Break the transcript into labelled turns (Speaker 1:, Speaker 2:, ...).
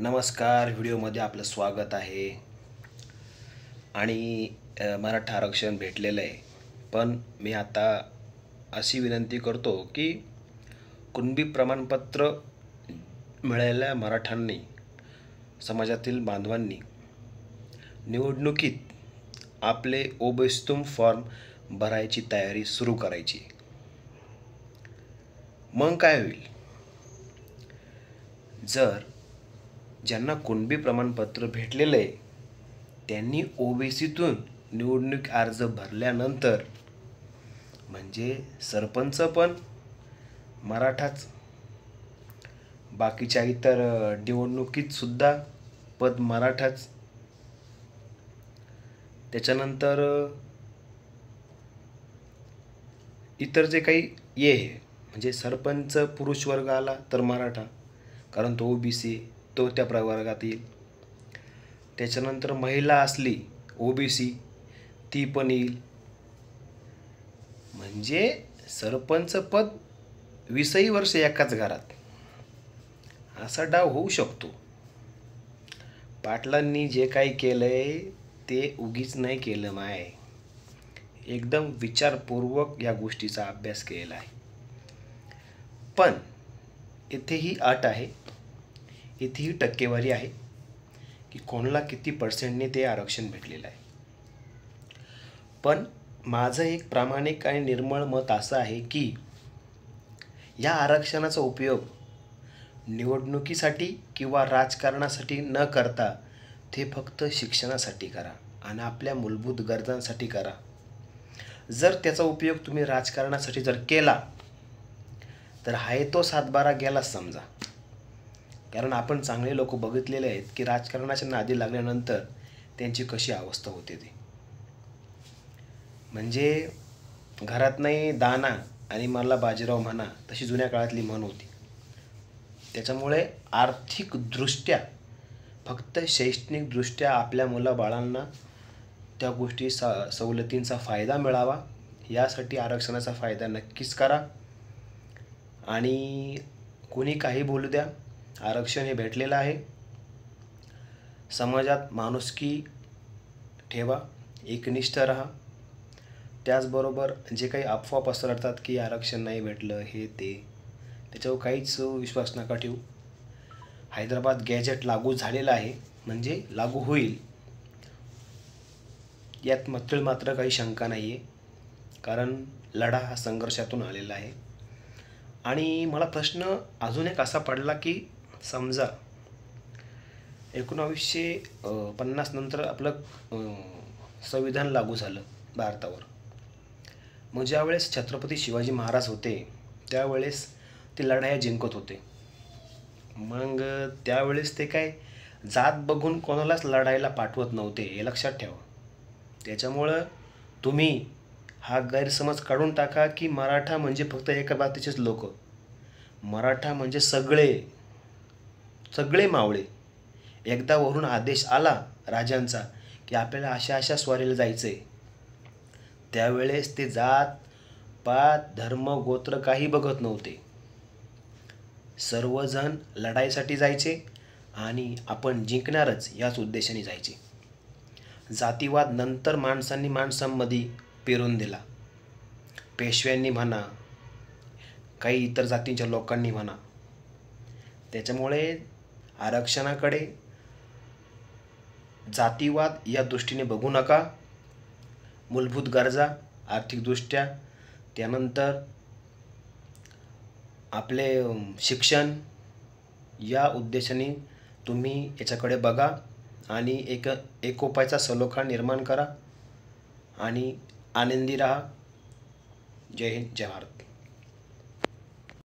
Speaker 1: नमस्कार. व्हिडिओमध्ये आपलं स्वागत आहे. आणि मराठा आरक्षण भेटलेलं आहे, पण मी आता अशी विनंती करतो की कुणबी प्रमाणपत्र मिळालेल्या मराठ्यांनी, समाजातील बांधवांनी निवडणुकीत आपले ओबीसीतून फॉर्म भरायची तयारी सुरू करायची. मग काय होईल? जर ज्यांना कुणबी प्रमाणपत्र भेटलेलं आहे त्यांनी ओबीसीतून निवडणूक अर्ज भरल्यानंतर म्हणजे सरपंच पण मराठाच, बाकीच्या इतर निवडणुकीत सुद्धा पद मराठाच, त्याच्यानंतर इतर जे काही म्हणजे सरपंच पुरुष वर्ग आला तर मराठा, कारण तो ओबीसी, तो त्या प्रवर्गात येईल. त्याच्यानंतर महिला असली ओबीसी, ती पण येईल. म्हणजे सरपंच पद 20 वर्ष एकाच घरात, असा डाव होऊ शकतो. पाटलांनी जे काही केलंय ते उगीच नाही केलं माय, एकदम विचारपूर्वक या गोष्टीचा अभ्यास केलेला आहे. पण इथेही अट आहे, इथेही टक्केवारी आहे की कोणाला किती पर्सेंटने ते आरक्षण भेटलेलं आहे. पण माझं एक प्रामाणिक आणि निर्मळ मत असं आहे की या आरक्षणाचा उपयोग निवडणुकीसाठी किंवा राजकारणासाठी न करता ते फक्त शिक्षणासाठी करा आणि आपल्या मूलभूत गरजांसाठी करा. जर त्याचा उपयोग तुम्ही राजकारणासाठी जर केला तर आहे तो 7-12 गेलाच समजा. कारण आपण चांगले लोक बघितलेले आहेत की राजकारणाच्या नादी लागल्यानंतर त्यांची कशी अवस्था होते ते. म्हणजे घरात नाही दाना आणि मला बाजीराव म्हणा, तशी जुन्या काळातली म्हण होती. त्याच्यामुळे आर्थिकदृष्ट्या, फक्त शैक्षणिकदृष्ट्या आपल्या मुलाबाळांना त्या गोष्टी सवलतींचा फायदा मिळावा यासाठी आरक्षणाचा फायदा नक्कीच करा. आणि कोणी काही बोलू द्या, आरक्षण हे भेटलेलं आहे. समाजात माणुसकी ठेवा, एकनिष्ठ राहा. त्याचबरोबर जे काही अफवा पसरतात की आरक्षण नाही भेटलं हे ते, त्याच्यावर काहीच विश्वास नका ठेवू. हैदराबाद गॅजेट लागू झालेलं आहे, म्हणजे लागू होईल यात मात्र काही शंका नाही आहे, कारण लढा हा संघर्षातून आलेला आहे. आणि मला प्रश्न अजून एक असा पडला की समजा 1950 नंतर आपलं संविधान लागू झालं भारतावर. मग ज्यावेळेस छत्रपती शिवाजी महाराज होते त्यावेळेस ते लढाया जिंकत होते. मग त्यावेळेस ते काय जात बघून कोणालाच लढायला पाठवत नव्हते, हे लक्षात ठेवा. त्याच्यामुळं तुम्ही हा गैरसमज काढून टाका की मराठा म्हणजे फक्त एका जातीचेच लोक. मराठा म्हणजे सगळे मावळे. एकदा वरून आदेश आला राजांचा की आपल्याला अशा स्वारीला जायचंय, त्यावेळेस ते जात पात धर्म गोत्र काही बघत नव्हते. सर्वजण लढाईसाठी जायचे आणि आपण जिंकणारच याच उद्देशाने जायचे. जातीवाद नंतर माणसांमध्ये पेरून दिला. पेशव्यांनी म्हणा, काही इतर जातींच्या लोकांनी म्हणा. त्याच्यामुळे आरक्षणाकडे जातीवाद या दृष्टीने बघू नका. मूलभूत गरजा आर्थिकदृष्ट्या, त्यानंतर आपले शिक्षण, या उद्देशाने तुम्ही याच्याकडे बघा आणि एकोपाचा सलोखा निर्माण करा आणि आनंदी राहा. जय हिंद, जय भारत.